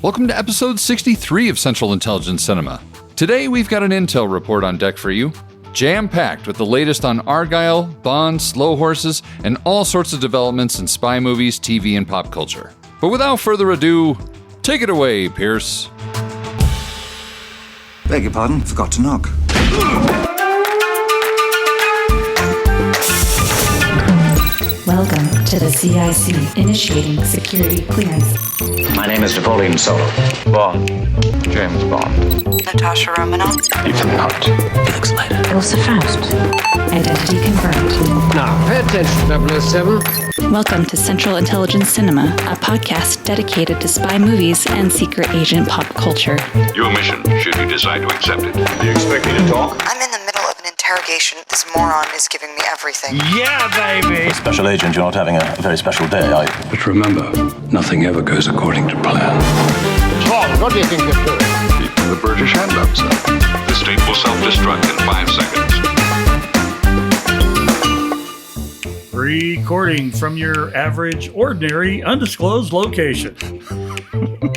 Welcome to episode 63 of Central Intelligence Cinema. Today we've got an intel report on deck for you, jam-packed with the latest on Argylle, Bond, slow horses, and all sorts of developments in spy movies, TV, and pop culture. But without further ado, take it away, Pierce. Beg your pardon, forgot to knock. Welcome to the CIC, initiating security clearance. My name is Napoleon Solo. Bond. James Bond. Natasha Romanoff. Ethan Hunt. Felix Leiter. Elsa Faust. Identity confirmed. Now, pay attention, 007. Welcome to Central Intelligence Cinema, a podcast dedicated to spy movies and secret agent pop culture. Your mission, should you decide to accept it. Do you expect me to talk? I'm in the middle of an interrogation. This moron is giving me everything. Yeah, baby! Special agent, you're not having a very special day, are you? But remember, nothing ever goes according to plan. Tom, what do you think you're doing? Keeping the British hand up, sir. The state will self-destruct in 5 seconds. Recording from your average, ordinary, undisclosed location.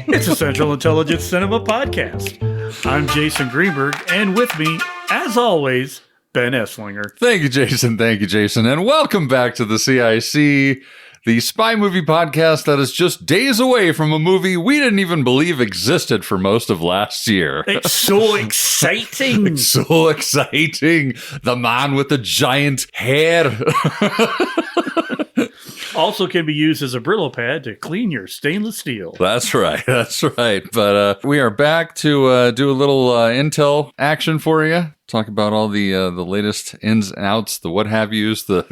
It's a Central Intelligence Cinema podcast. I'm Jason Greenberg, and with me, as always, Ben Esslinger. Thank you, Jason. Thank you, Jason. And welcome back to the CIC, the spy movie podcast that is just days away from a movie we didn't even believe existed for most of last year. It's so exciting. It's so exciting. The man with the giant hair. Also can be used as a Brillo pad to clean your stainless steel. That's right. That's right. But we are back to do a little intel action for you. Talk about all the latest ins and outs, the what have yous, the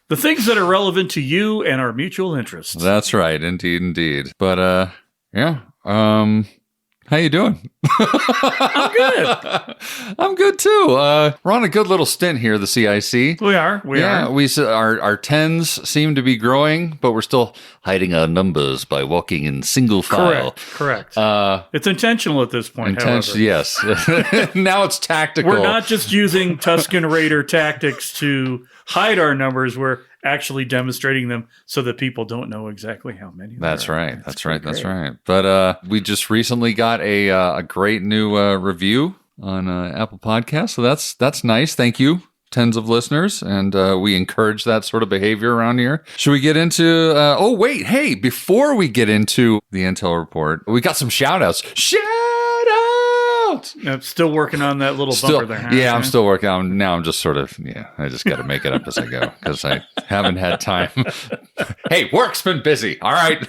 the things that are relevant to you and our mutual interests. That's right. Indeed, indeed. But yeah. How you doing? I'm good. I'm good too. We're on a good little stint here, the CIC. We are. Our tens seem to be growing, but we're still hiding our numbers by walking in single file. Correct. It's intentional at this point, however. Yes. Now it's tactical. We're not just using Tusken Raider tactics to hide our numbers. We're actually demonstrating them so that people don't know exactly how many there That's are. right. That's right. But we just recently got a great new review on Apple Podcasts, so that's nice. Thank you, tens of listeners, and we encourage that sort of behavior around here. Should we get into? Hey, before we get into the intel report, we got some shout outs. I'm still working on that little bumper there. Yeah, I'm still working on. Now I'm just sort of, I just got to make it up as I go because I haven't had time. Hey, work's been busy. All right.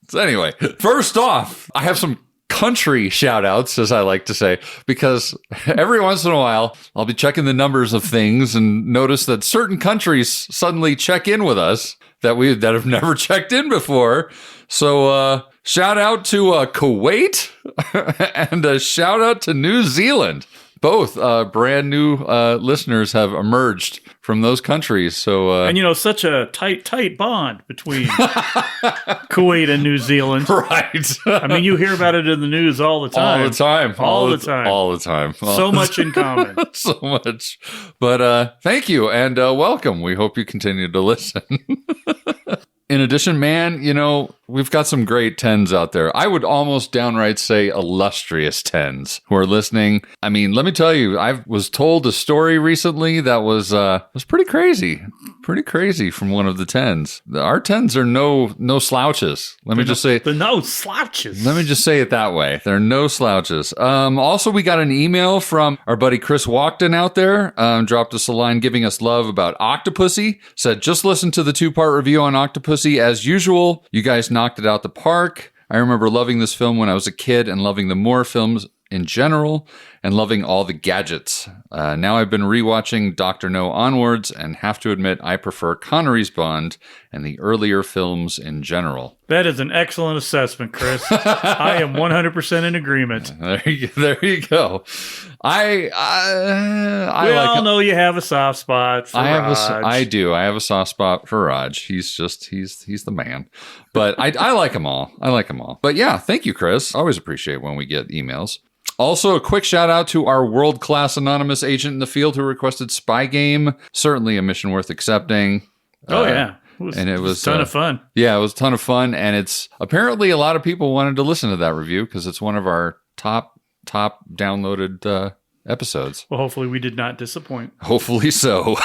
So anyway, first off, I have some country shout outs, as I like to say, because every once in a while I'll be checking the numbers of things and notice that certain countries suddenly check in with us that have never checked in before. So shout out to Kuwait and a shout out to New Zealand. Both brand new listeners have emerged from those countries. So and such a tight bond between Kuwait and New Zealand. Right. I mean, you hear about it in the news all the time. All the time. So much in common. So much. But thank you and welcome. We hope you continue to listen. In addition, man, we've got some great tens out there. I would almost downright say illustrious tens who are listening. I mean, let me tell you, I was told a story recently that was pretty crazy. Pretty crazy from one of the tens. Our tens are no slouches. Let me just say no slouches. Let me just say it that way. They're no slouches. Also, we got an email from our buddy Chris Walkden out there. Dropped us a line giving us love about Octopussy. Said, just listen to the 2-part review on Octopussy as usual. You guys knocked it out the park. I remember loving this film when I was a kid and loving the Moore films in general and loving all the gadgets. Now I've been rewatching Dr. No onwards and have to admit I prefer Connery's Bond and the earlier films in general. That is an excellent assessment, Chris. I am 100% in agreement. There you go. We all know you have a soft spot for Raj. I do. I have a soft spot for Raj. He's the man. But I like them all. But yeah, thank you, Chris. Always appreciate when we get emails. Also, a quick shout out to our world-class anonymous agent in the field who requested Spy Game. Certainly a mission worth accepting. Oh, yeah. It was a ton of fun. Yeah, it was a ton of fun. And it's apparently a lot of people wanted to listen to that review because it's one of our top downloaded episodes. Well, hopefully we did not disappoint. Hopefully so.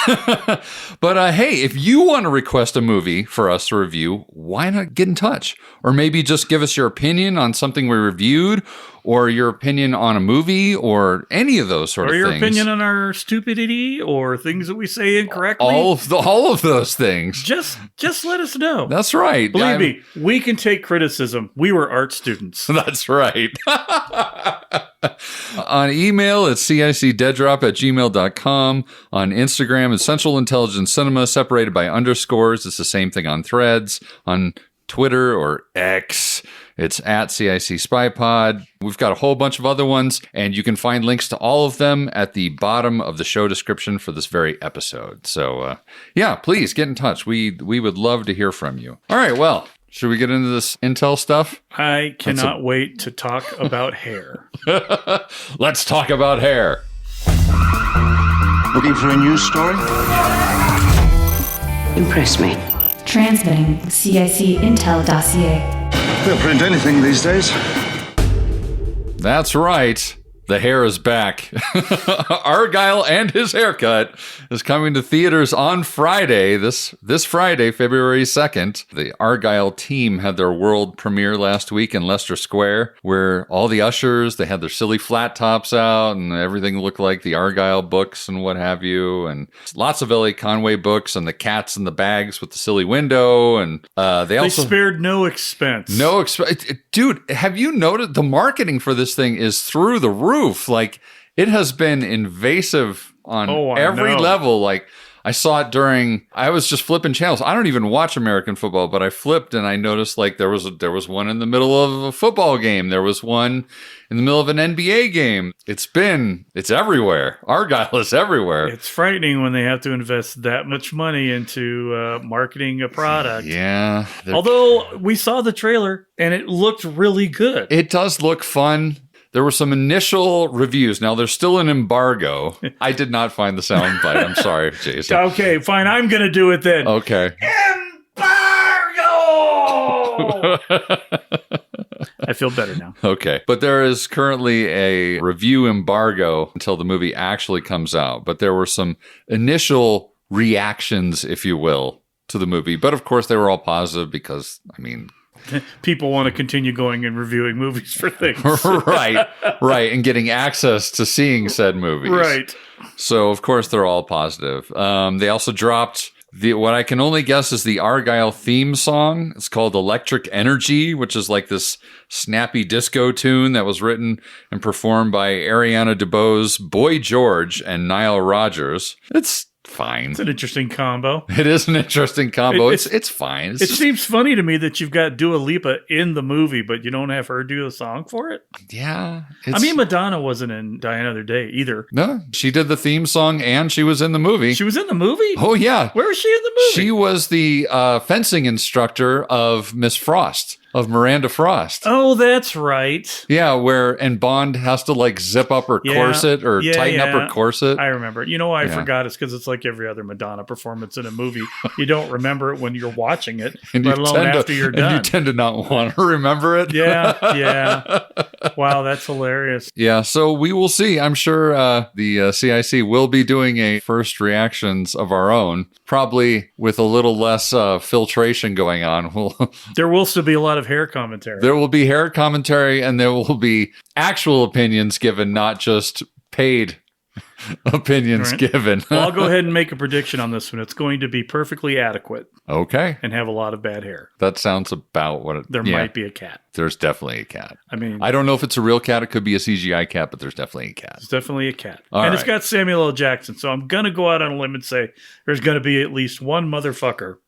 But hey, if you want to request a movie for us to review, why not get in touch? Or maybe just give us your opinion on something we reviewed, or your opinion on a movie, or any of those sort of things. Or your opinion on our stupidity, or things that we say incorrectly. All of those things. Just let us know. That's right. Believe me, we can take criticism. We were art students. That's right. On email, it's cicdeaddrop@gmail.com. On Instagram, it's Central Intelligence Cinema, separated by underscores. It's the same thing on Threads. On Twitter or X, it's at CIC Spy Pod. We've got a whole bunch of other ones, and you can find links to all of them at the bottom of the show description for this very episode. So, yeah, please get in touch. We would love to hear from you. All right, well, should we get into this Intel stuff? I cannot wait to talk about hair. Let's talk about hair. Looking for a news story? Impress me. Transmitting CIC Intel dossier. They'll print anything these days. That's right. The hair is back. Argylle and His Haircut is coming to theaters on Friday, this Friday, February 2nd. The Argylle team had their world premiere last week in Leicester Square, where all the ushers, they had their silly flat tops out, and everything looked like the Argylle books and what have you, and lots of L.A. Conway books, and the cats in the bags with the silly window, and they also spared no expense. Dude, have you noticed the marketing for this thing is through the roof? Like, it has been invasive on every level. Like, I saw it I was just flipping channels. I don't even watch American football, but I flipped and I noticed like there was one in the middle of a football game. There was one in the middle of an NBA game. It's everywhere. Argylle is everywhere. It's frightening when they have to invest that much money into marketing a product. Yeah. Although we saw the trailer and it looked really good. It does look fun. There were some initial reviews. Now, there's still an embargo. I did not find the soundbite. I'm sorry, Jason. Okay, fine. I'm going to do it then. Okay. Embargo! I feel better now. Okay. But there is currently a review embargo until the movie actually comes out. But there were some initial reactions, if you will, to the movie. But, of course, they were all positive because, I mean... people want to continue going and reviewing movies for things. Right. And getting access to seeing said movies. Right. So, of course, they're all positive. They also dropped what I can only guess is the Argylle theme song. It's called Electric Energy, which is like this snappy disco tune that was written and performed by Ariana DeBose, Boy George, and Nile Rodgers. It's fine. It's an interesting combo. It is an interesting combo. It's fine. It seems funny to me that you've got Dua Lipa in the movie, but you don't have her do the song for it. Yeah. I mean, Madonna wasn't in Die Another Day either. No, she did the theme song and she was in the movie. She was in the movie? Oh, yeah. Where was she in the movie? She was the fencing instructor of Miss Frost. Of Miranda Frost. Oh, that's right. Yeah, and Bond has to like zip up her corset or tighten up her corset. I remember. You know why I forgot? It's because it's like every other Madonna performance in a movie. You don't remember it when you're watching it, let alone after you're done. And you tend to not want to remember it. Yeah. Wow, that's hilarious. Yeah, so we will see. I'm sure the CIC will be doing a first reactions of our own, probably with a little less filtration going on. There will still be a lot of hair commentary. There will be hair commentary, and there will be actual opinions given, not just paid opinions given. Well, I'll go ahead and make a prediction on this one. It's going to be perfectly adequate. Okay. And have a lot of bad hair. That sounds about what it... There might be a cat. There's definitely a cat. I mean... I don't know if it's a real cat. It could be a CGI cat, but there's definitely a cat. It's definitely a cat. It's got Samuel L. Jackson, so I'm going to go out on a limb and say there's going to be at least one motherfucker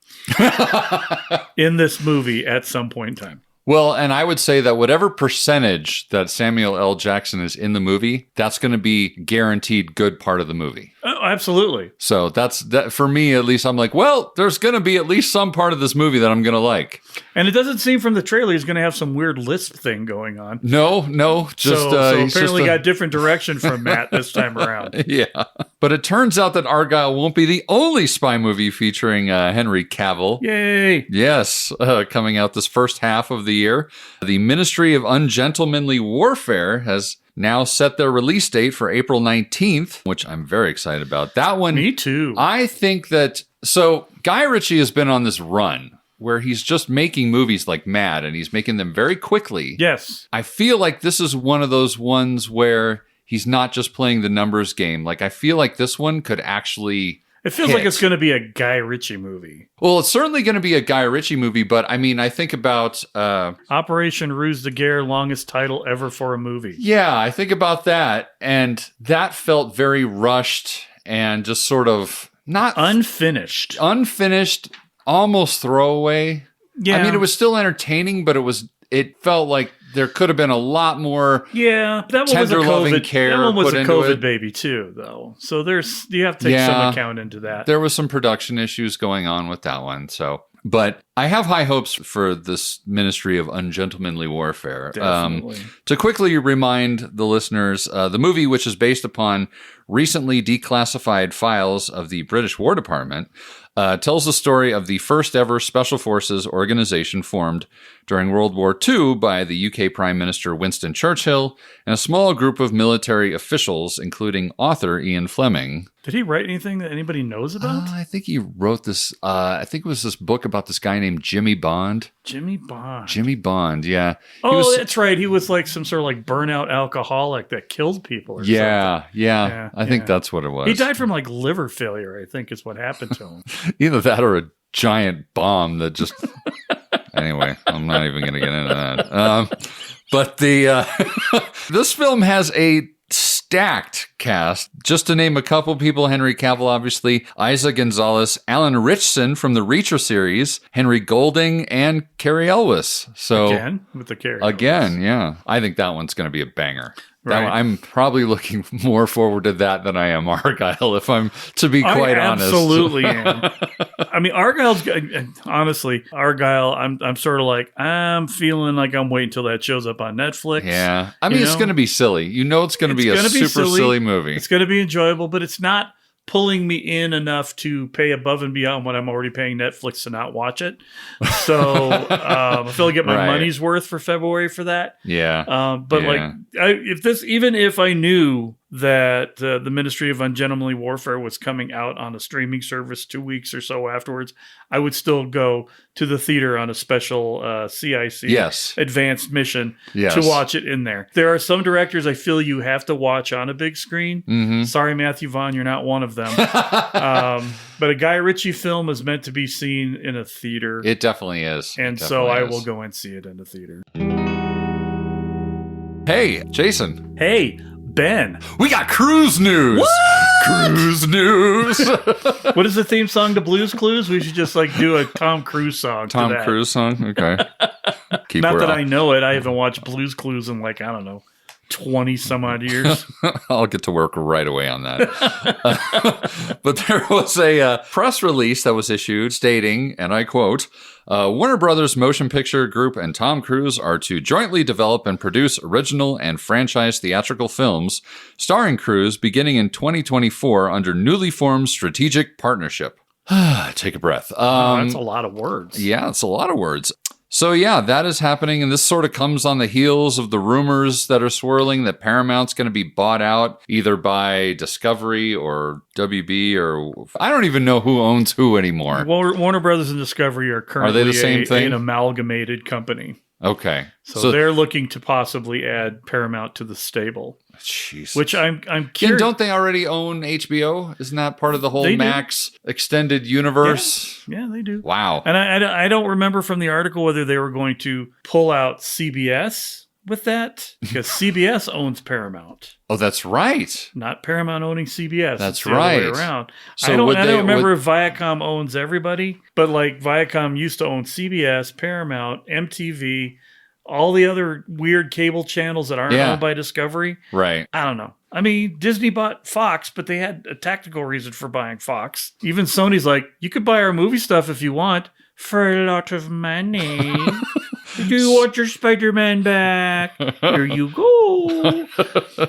in this movie at some point in time. Well, and I would say that whatever percentage that Samuel L. Jackson is in the movie, that's going to be guaranteed good part of the movie. Oh, absolutely. So that's that for me, at least. I'm like, well, there's going to be at least some part of this movie that I'm going to like. And it doesn't seem from the trailer he's going to have some weird lisp thing going on. No, just so apparently got different direction from Matt this time around. Yeah. But it turns out that Argylle won't be the only spy movie featuring Henry Cavill. Yay! Yes, coming out this first half of the year. The Ministry of Ungentlemanly Warfare has now set their release date for April 19th, which I'm very excited about. That one... Me too. I think that... So, Guy Ritchie has been on this run where he's just making movies like mad, and he's making them very quickly. Yes. I feel like this is one of those ones where he's not just playing the numbers game. Like, I feel like this one could actually It feels like it's going to be a Guy Ritchie movie. Well, it's certainly going to be a Guy Ritchie movie, but I mean, I think about... Operation Ruse de Guerre, longest title ever for a movie. Yeah, I think about that, and that felt very rushed and just sort of not... Unfinished, almost throwaway. Yeah. I mean, it was still entertaining, but it felt like there could have been a lot more that one tender was a loving COVID, care that one was put a into COVID it. baby too, though. So you have to take some account into that. There was some production issues going on with that one. So, but I have high hopes for this Ministry of Ungentlemanly Warfare. Definitely. To quickly remind the listeners, the movie, which is based upon recently declassified files of the British War Department, tells the story of the first ever Special Forces organization formed during World War II by the UK Prime Minister Winston Churchill and a small group of military officials, including author Ian Fleming. Did he write anything that anybody knows about? I think he wrote this, I think it was this book about this guy named Jimmy Bond. Jimmy Bond, yeah. That's right. He was like some sort of like burnout alcoholic that killed people or something. I think that's what it was. He died from like liver failure, I think is what happened to him. Either that or a giant bomb that just... Anyway, I'm not even going to get into that. But this film has a stacked cast. Just to name a couple people, Henry Cavill, obviously, Isa Gonzalez, Alan Ritchson from the Reacher series, Henry Golding, and Cary Elwes. So again, with the Cary Elwes. Yeah. I think that one's going to be a banger. Right. I'm probably looking more forward to that than I am Argylle, if I'm to be quite honest. Absolutely am. I mean, honestly, Argylle, I'm sort of like, I'm feeling like I'm waiting until that shows up on Netflix. Yeah. I mean, it's going to be silly. You know it's going to be a super silly movie. It's going to be enjoyable, but it's not pulling me in enough to pay above and beyond what I'm already paying Netflix to not watch it. So I feel like I get my money's worth for February for that. Yeah. But even if I knew that the Ministry of Ungentlemanly Warfare was coming out on a streaming service 2 weeks or so afterwards, I would still go to the theater on a special CIC advanced mission to watch it in there. There are some directors I feel you have to watch on a big screen. Mm-hmm. Sorry, Matthew Vaughn, you're not one of them. But a Guy Ritchie film is meant to be seen in a theater. It definitely is. And so I will go and see it in the theater. Hey, Jason. Hey, Ben. We got cruise news. What? Cruise news. What is the theme song to Blue's Clues? We should just do a Tom Cruise song. Tom Cruise song? Okay. Not that I know it. I haven't watched Blue's Clues in 20 some odd years. I'll get to work right away on that. But there was a press release that was issued stating, and I quote, Warner Brothers Motion Picture Group and Tom Cruise are to jointly develop and produce original and franchise theatrical films starring Cruise beginning in 2024 under newly formed strategic partnership. Take a breath. That's a lot of words. Yeah, it's a lot of words. So yeah, that is happening, and this sort of comes on the heels of the rumors that are swirling that Paramount's going to be bought out either by Discovery or WB, or I don't even know who owns who anymore. Warner Brothers and Discovery are currently the same thing? an amalgamated company. Okay. So they're looking to possibly add Paramount to the stable. Jesus. Which I'm curious. And don't they already own HBO? Isn't that part of the whole Max extended universe? Yeah, they do. Wow. And I don't remember from the article whether they were going to pull out CBS with that, because CBS owns Paramount. Oh, that's right. Not Paramount owning CBS. That's it's the other way around. So I don't remember if Viacom owns everybody, but Viacom used to own CBS, Paramount, MTV, all the other weird cable channels that aren't owned by Discovery. Right. I don't know. I mean, Disney bought Fox, but they had a tactical reason for buying Fox. Even Sony's like, you could buy our movie stuff if you want for a lot of money. Do you want your Spider-Man back? Here you go.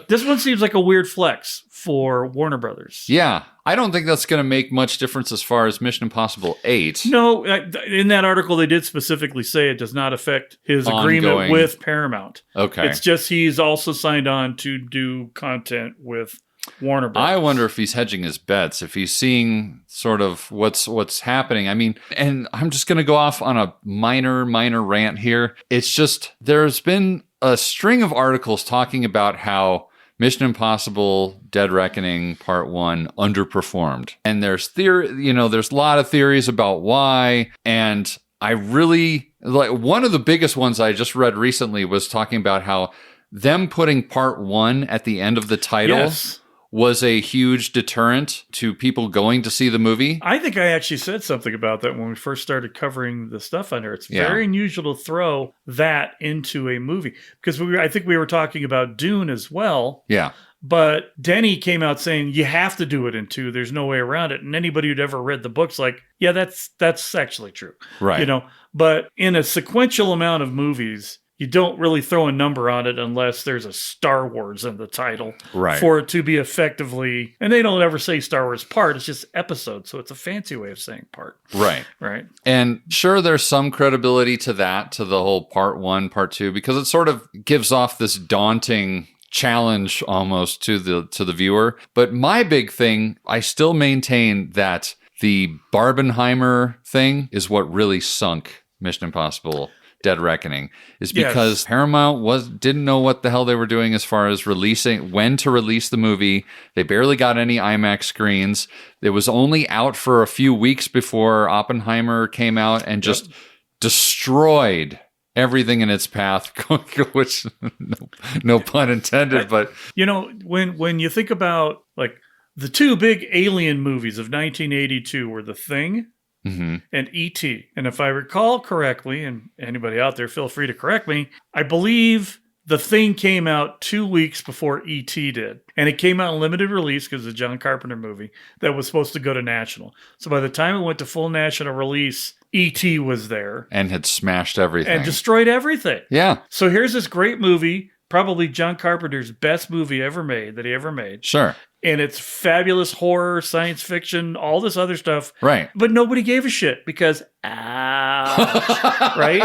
This one seems like a weird flex for Warner Brothers. Yeah. I don't think that's going to make much difference as far as Mission Impossible 8. No, in that article, they did specifically say it does not affect his agreement with Paramount. Okay. It's just he's also signed on to do content with Warner Brothers. I wonder if he's hedging his bets, if he's seeing sort of what's happening. I mean, and I'm just going to go off on a minor rant here. It's just there's been a string of articles talking about how Mission Impossible Dead Reckoning Part 1 underperformed. And there's there's a lot of theories about why. And I really like one of the biggest ones I just read recently was talking about how them putting Part 1 at the end of the title was a huge deterrent to people going to see the movie. I think I actually said something about that when we first started covering the stuff on there. It's very unusual to throw that into a movie because I think we were talking about Dune as well. Yeah. But Denny came out saying you have to do it in 2. There's no way around it. And anybody who'd ever read the book's like, yeah, that's actually true. Right. But in a sequential amount of movies, you don't really throw a number on it unless there's a Star Wars in the title for it to be effectively, and they don't ever say Star Wars part, it's just episode. So it's a fancy way of saying part. Right. Right. And sure, there's some credibility to that, to the whole Part 1, Part 2, because it sort of gives off this daunting challenge almost to the viewer. But my big thing, I still maintain that the Barbenheimer thing is what really sunk Mission Impossible Dead Reckoning, is because Paramount didn't know what the hell they were doing as far as when to release the movie. They barely got any IMAX screens. It was only out for a few weeks before Oppenheimer came out and just destroyed everything in its path, which no pun intended, but when you think about like the 2 big alien movies of 1982 were The Thing and E.T. And if I recall correctly, and anybody out there, feel free to correct me, I believe The Thing came out 2 weeks before E.T. did. And it came out in limited release because it's a John Carpenter movie that was supposed to go to national. So by the time it went to full national release, E.T. was there. And had smashed everything. And destroyed everything. Yeah. So here's this great movie, probably John Carpenter's best movie that he ever made. Sure. And it's fabulous horror, science fiction, all this other stuff. Right. But nobody gave a shit because, right?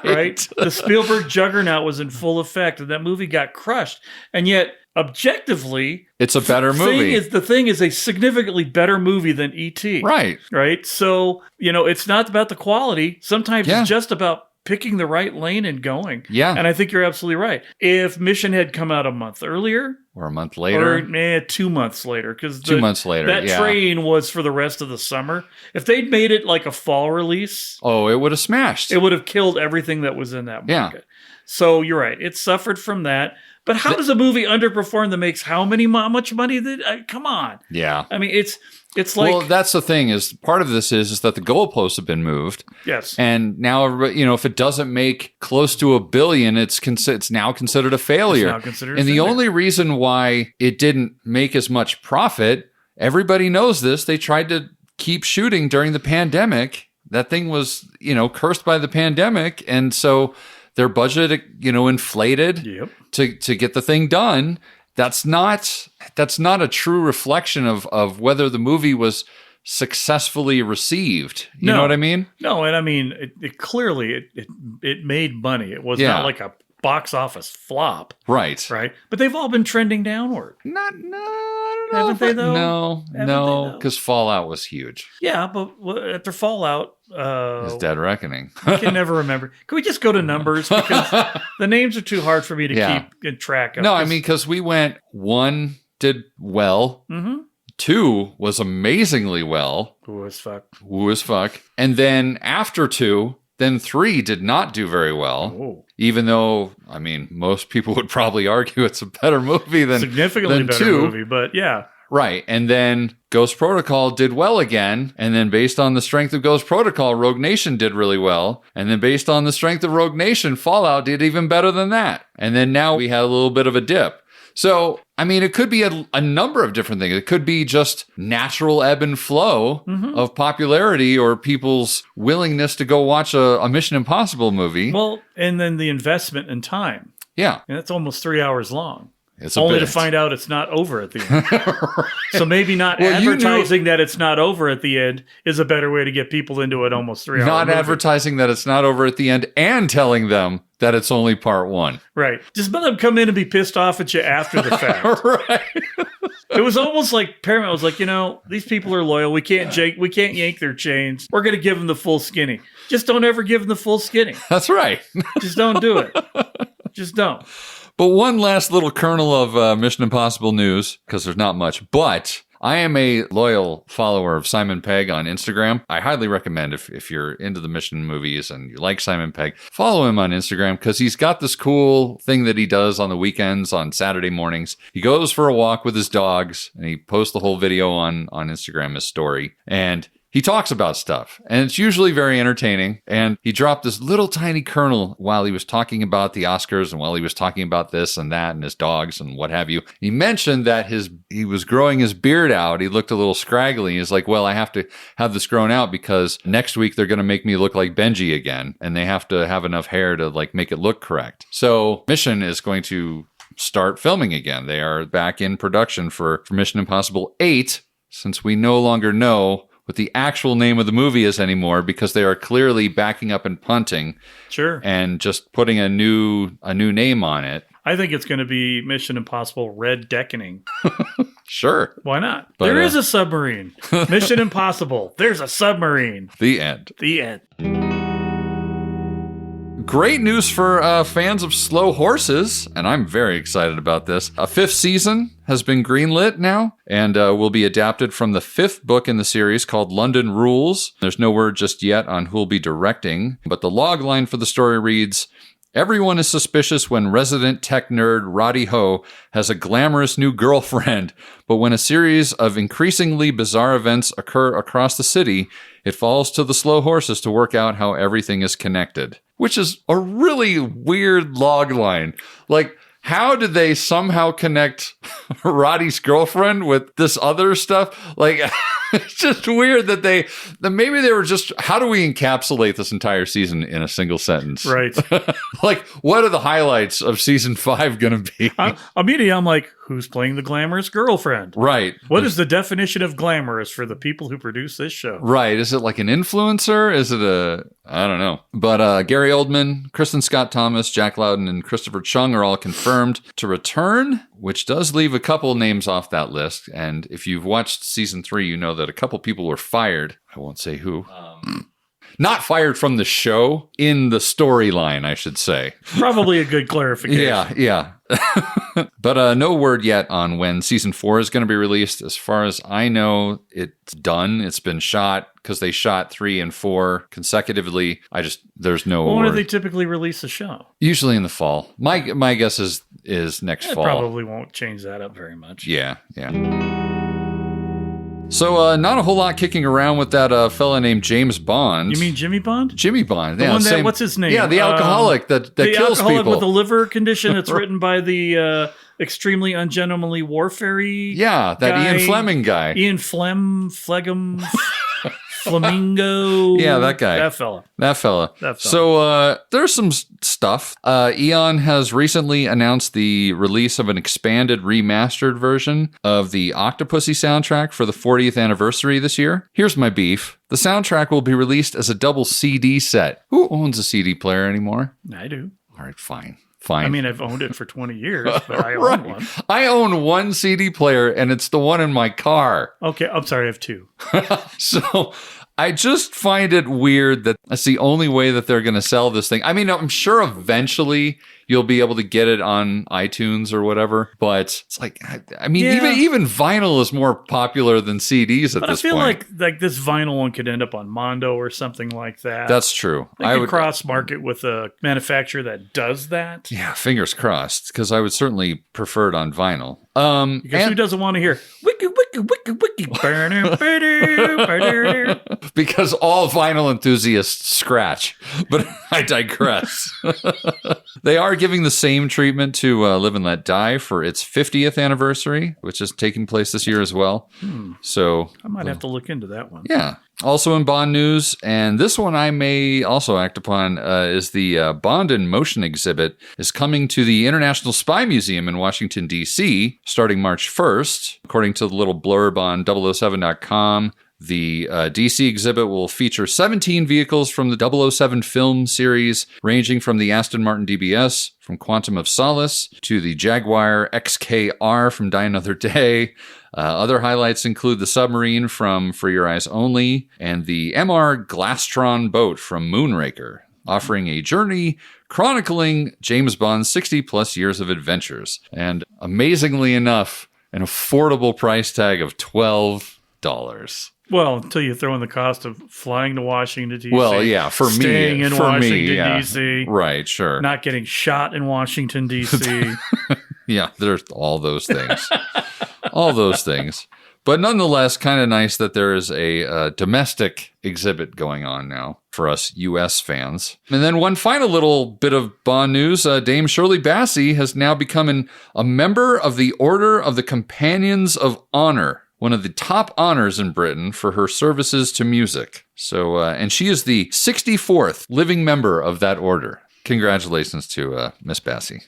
Right? The Spielberg juggernaut was in full effect, and that movie got crushed. And yet, objectively, it's a better movie. The Thing is a significantly better movie than E.T. Right. Right? So, it's not about the quality. Sometimes it's just about picking the right lane and going. Yeah. And I think you're absolutely right. If Mission had come out a month earlier, or a month later, or 2 months later, because 2 months later, that train was for the rest of the summer. If they'd made it like a fall release, it would have smashed. It would have killed everything that was in that market. Yeah. So you're right. It suffered from that. But how does a movie underperform that makes how much money? Come on. Yeah. I mean, it's like... Well, that's the thing is part of this is that the goalposts have been moved. Yes. And now, if it doesn't make close to $1 billion, it's now considered a failure. And the only reason why it didn't make as much profit, everybody knows this. They tried to keep shooting during the pandemic. That thing was, cursed by the pandemic. And so their budget, inflated to get the thing done. That's not a true reflection of whether the movie was successfully received. You know what I mean? No, and I mean it clearly it made money. It was not like a box office flop. Right. Right. But they've all been trending downward. I don't know. Haven't they though? No, because Fallout was huge. Yeah, but after Fallout, it's Dead Reckoning. I can never remember. Can we just go to numbers because the names are too hard for me to keep in track of? No, I mean because we went 1 did well. 2 was amazingly well. Woo as fuck. And then after 2, then 3 did not do very well. Oh. Even though, I mean, most people would probably argue it's a better movie than significantly better 2. movie, but yeah. Right. And then Ghost Protocol did well again. And then based on the strength of Ghost Protocol, Rogue Nation did really well. And then based on the strength of Rogue Nation, Fallout did even better than that. And then now we had a little bit of a dip. So I mean, it could be a number of different things. It could be just natural ebb and flow of popularity or people's willingness to go watch a Mission Impossible movie. Well, and then the investment in time. Yeah. And that's almost 3 hours long. It's only to find out it's not over at the end. Right. So maybe not advertising that it's not over at the end is a better way to get people into it almost 3 hours. Not advertising that it's not over at the end and telling them that it's only part one. Right. Just let them come in and be pissed off at you after the fact. Right. It was almost like Paramount was like, these people are loyal. We can't yank their chains. We're going to give them the full skinny. Just don't ever give them the full skinny. That's right. Just don't do it. Just don't. But one last little kernel of Mission Impossible news, because there's not much, but I am a loyal follower of Simon Pegg on Instagram. I highly recommend if you're into the Mission movies and you like Simon Pegg, follow him on Instagram because he's got this cool thing that he does on the weekends on Saturday mornings. He goes for a walk with his dogs and he posts the whole video on Instagram, his story. And he talks about stuff, and it's usually very entertaining. And he dropped this little tiny kernel while he was talking about the Oscars and while he was talking about this and that and his dogs and what have you. He mentioned that he was growing his beard out. He looked a little scraggly. He's like, well, I have to have this grown out because next week they're going to make me look like Benji again, and they have to have enough hair to like make it look correct. So Mission is going to start filming again. They are back in production for Mission Impossible 8, since we no longer know what the actual name of the movie is anymore, because they are clearly backing up and punting. Sure. And just putting a new name on it. I think it's going to be Mission Impossible Red Deckening. Sure. Why not? But, there is a submarine. Mission Impossible. There's a submarine. The end. The end. Great news for fans of slow horses, and I'm very excited about this. A 5th season has been greenlit now, and will be adapted from the 5th book in the series called London Rules. There's no word just yet on who'll be directing, but the log line for the story reads, everyone is suspicious when resident tech nerd Roddy Ho has a glamorous new girlfriend, but when a series of increasingly bizarre events occur across the city, it falls to the slow horses to work out how everything is connected. Which is a really weird log line. Like, how did they somehow connect Roddy's girlfriend with this other stuff? Like, it's just weird that maybe they were just, how do we encapsulate this entire season in a single sentence? Right. Like, what are the highlights of season 5 going to be? Immediately, I'm like, who's playing the glamorous girlfriend? Right. What is the definition of glamorous for the people who produce this show? Right. Is it like an influencer? Is it I don't know. But Gary Oldman, Kristen Scott Thomas, Jack Lowden, and Christopher Chung are all confirmed to return, which does leave a couple names off that list. And if you've watched season 3, you know that a couple people were fired. I won't say who. Not fired from the show, in the storyline, I should say. Probably a good clarification. Yeah. But no word yet on when season 4 is going to be released. As far as I know, it's done. It's been shot because they shot 3 and 4 consecutively. There's no When word. do they typically release a show? Usually in the fall. My guess is next fall. Probably won't change that up very much. Yeah. So not a whole lot kicking around with that fella named James Bond. You mean Jimmy Bond? Jimmy Bond. The one that, what's his name? Yeah, the alcoholic that kills people. The alcoholic with a liver condition. It's written by the extremely ungentlemanly warfare-y that guy. Ian Fleming guy. Ian Flegum, Flamingo. Yeah, that guy. That fella. So there's some stuff. Eon has recently announced the release of an expanded remastered version of the Octopussy soundtrack for the 40th anniversary this year. Here's my beef. The soundtrack will be released as a double CD set. Who owns a CD player anymore? I do. All right, fine. I mean, I've owned it for 20 years, but I own one. I own one CD player, and it's the one in my car. Okay, I'm sorry, I have 2. So I just find it weird that that's the only way that they're going to sell this thing. I mean, I'm sure eventually you'll be able to get it on iTunes or whatever, but it's like, I mean, even vinyl is more popular than CDs at this point. I feel like this vinyl one could end up on Mondo or something like that. That's true. I would cross-market with a manufacturer that does that. Yeah, fingers crossed, because I would certainly prefer it on vinyl. Because who doesn't want to hear wiki wiki wiki wiki? Because all vinyl enthusiasts scratch, but I digress. They are are giving the same treatment to Live and Let Die for its 50th anniversary, which is taking place this year as well. So I might have to look into that one. yeah. Also in Bond news, and this one I may also act upon, is the Bond in Motion exhibit is coming to the International Spy Museum in Washington, D.C., starting March 1st. According to the little blurb on 007.com, the DC exhibit will feature 17 vehicles from the 007 film series, ranging from the Aston Martin DBS from Quantum of Solace to the Jaguar XKR from Die Another Day. Other highlights include the submarine from For Your Eyes Only and the MR Glastron boat from Moonraker, offering a journey chronicling James Bond's 60-plus years of adventures. And amazingly enough, an affordable price tag of $12. Well, until you throw in the cost of flying to Washington, D.C. Well, yeah, for staying me. in for Washington, me, yeah. D.C. Right, sure. Not getting shot in Washington, D.C. Yeah, there's all those things. All those things. But nonetheless, kind of nice that there is a domestic exhibit going on now for us U.S. fans. And then one final little bit of Bond news. Dame Shirley Bassey has now become a member of the Order of the Companions of Honor, one of the top honors in Britain for her services to music. So, and she is the 64th living member of that order. Congratulations to Miss Bassey.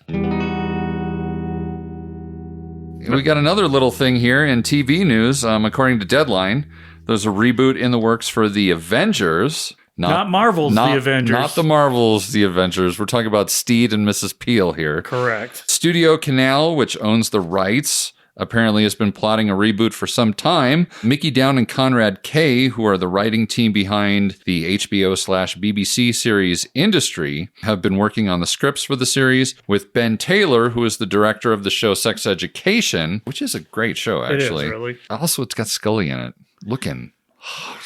We got another little thing here in TV news. According to Deadline, there's a reboot in the works for The Avengers. Not Marvel's The Avengers. Not the Marvel's The Avengers. We're talking about Steed and Mrs. Peel here. Correct. Studio Canal, which owns the rights, apparently has been plotting a reboot for some time. Mickey Down and Conrad Kay, who are the writing team behind the HBO/BBC series Industry, have been working on the scripts for the series, with Ben Taylor, who is the director of the show Sex Education, which is a great show, actually. It is, really. Also, it's got Scully in it. Looking...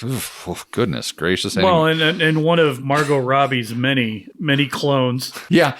Oh, goodness gracious. Well, and one of Margot Robbie's many clones. Yeah,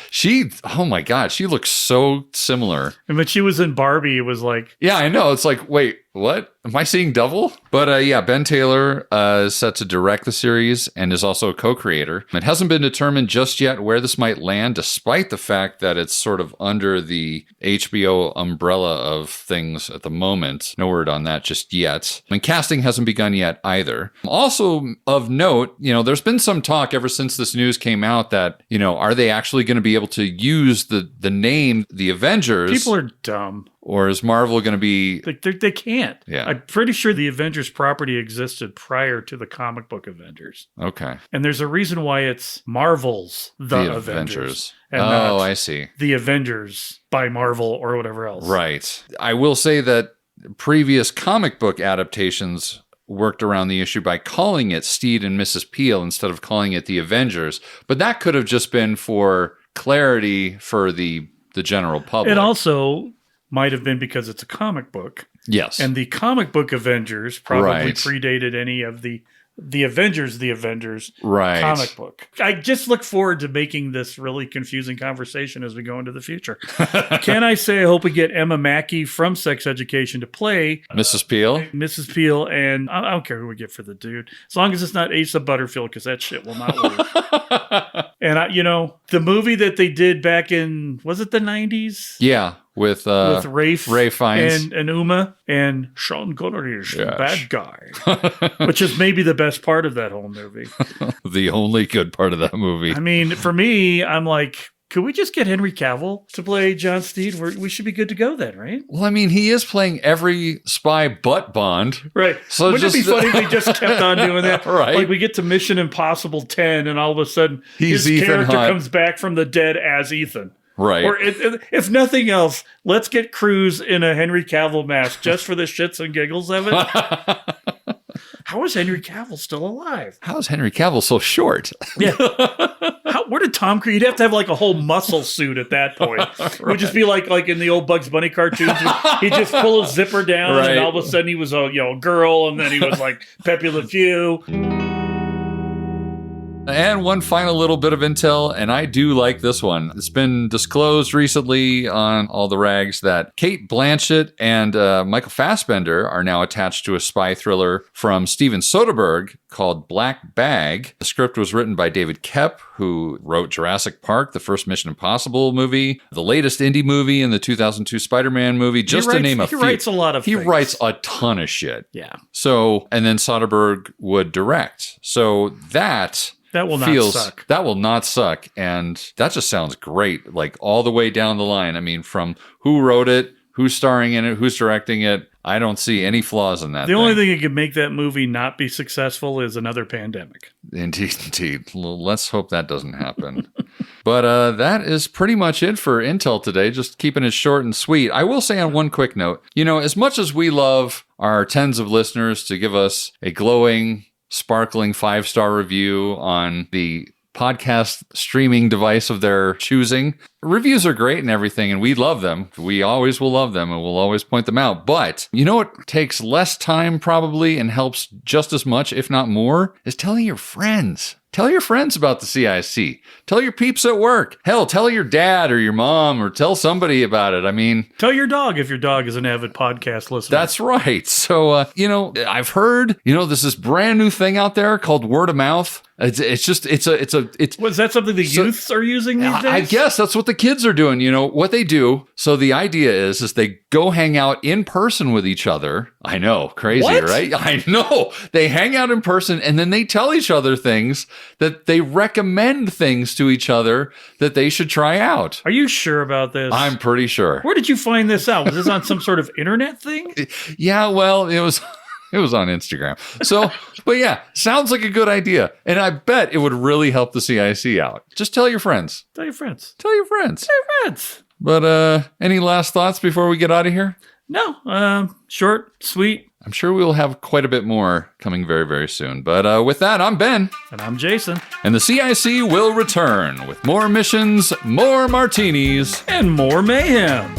oh my God, she looks so similar. And when she was in Barbie, it was like... Yeah, I know. It's like, wait, what? Am I seeing double? But yeah, Ben Taylor is set to direct the series and is also a co-creator. It hasn't been determined just yet where this might land, despite the fact that it's sort of under the HBO umbrella of things at the moment. No word on that just yet. And casting hasn't begun yet either. Also of note, there's been some talk ever since this news came out that, are they actually going to be able to use the name The Avengers? People are dumb. Or is Marvel going to be... They can't. Yeah. I'm pretty sure the Avengers property existed prior to the comic book Avengers. Okay. And there's a reason why it's Marvel's The Avengers. And I see. The Avengers by Marvel or whatever else. Right. I will say that previous comic book adaptations worked around the issue by calling it Steed and Mrs. Peel instead of calling it The Avengers. But that could have just been for clarity for the general public. It also... might have been because it's a comic book. Yes. And the comic book Avengers probably predated any of the Avengers comic book. I just look forward to making this really confusing conversation as we go into the future. Can I say I hope we get Emma Mackey from Sex Education to play Mrs. Peel? Mrs. Peel, and I don't care who we get for the dude. As long as it's not Asa Butterfield, because that shit will not work. And, the movie that they did back in, was it the 90s? Yeah. With Ray Fiennes and Uma and Sean Connery is the bad guy, which is maybe the best part of that whole movie. The only good part of that movie. I mean, for me, I'm like, could we just get Henry Cavill to play John Steed? We should be good to go then, right? Well, I mean, he is playing every spy but Bond. Right. So wouldn't it be funny if they just kept on doing that? Right. Like we get to Mission Impossible 10 and all of a sudden his character comes back from the dead as Ethan. Right. Or if nothing else, let's get Cruise in a Henry Cavill mask just for the shits and giggles of it. How is Henry Cavill still alive? How is Henry Cavill so short? Yeah. Where did Tom Cruise? You'd have to have like a whole muscle suit at that point. It would just be like in the old Bugs Bunny cartoons. He'd just pull his zipper down and all of a sudden he was a girl and then he was like Pepe Le Pew. And one final little bit of intel, and I do like this one. It's been disclosed recently on all the rags that Kate Blanchett and Michael Fassbender are now attached to a spy thriller from Steven Soderbergh called Black Bag. The script was written by David Koepp, who wrote Jurassic Park, the first Mission Impossible movie, the latest indie movie, and the 2002 Spider-Man movie, just to name a few. He writes a lot of things. He writes a ton of shit. Yeah. So, and then Soderbergh would direct. So that will not suck. That will not suck. And that just sounds great. Like all the way down the line. I mean, from who wrote it, who's starring in it, who's directing it. I don't see any flaws in that. The only thing that could make that movie not be successful is another pandemic. Indeed. Let's hope that doesn't happen. But that is pretty much it for Intel today, just keeping it short and sweet. I will say on one quick note, as much as we love our tens of listeners to give us a glowing, sparkling 5-star review on the podcast streaming device of their choosing. Reviews are great and everything, and we love them. We always will love them, and we'll always point them out. But you know what takes less time probably and helps just as much, if not more, is telling your friends. Tell your friends about the CIC. Tell your peeps at work. Hell, tell your dad or your mom or tell somebody about it. I mean, tell your dog if your dog is an avid podcast listener. That's right. So, I've heard, there's this brand new thing out there called word of mouth. Was that something the youths are using these days? I guess that's what the kids are doing. What they do. So the idea is they go hang out in person with each other. I know, crazy, what? Right? I know. They hang out in person and then they tell each other things that they recommend things to each other that they should try out. Are you sure about this? I'm pretty sure. Where did you find this out? Was this on some sort of internet thing? Yeah, well, it was on Instagram. So, but yeah, sounds like a good idea. And I bet it would really help the CIC out. Just tell your friends. Tell your friends. Tell your friends. Tell your friends. But any last thoughts before we get out of here? No. Short, sweet. I'm sure we will have quite a bit more coming very, very soon. But with that, I'm Ben. And I'm Jason. And the CIC will return with more missions, more martinis, and more mayhem.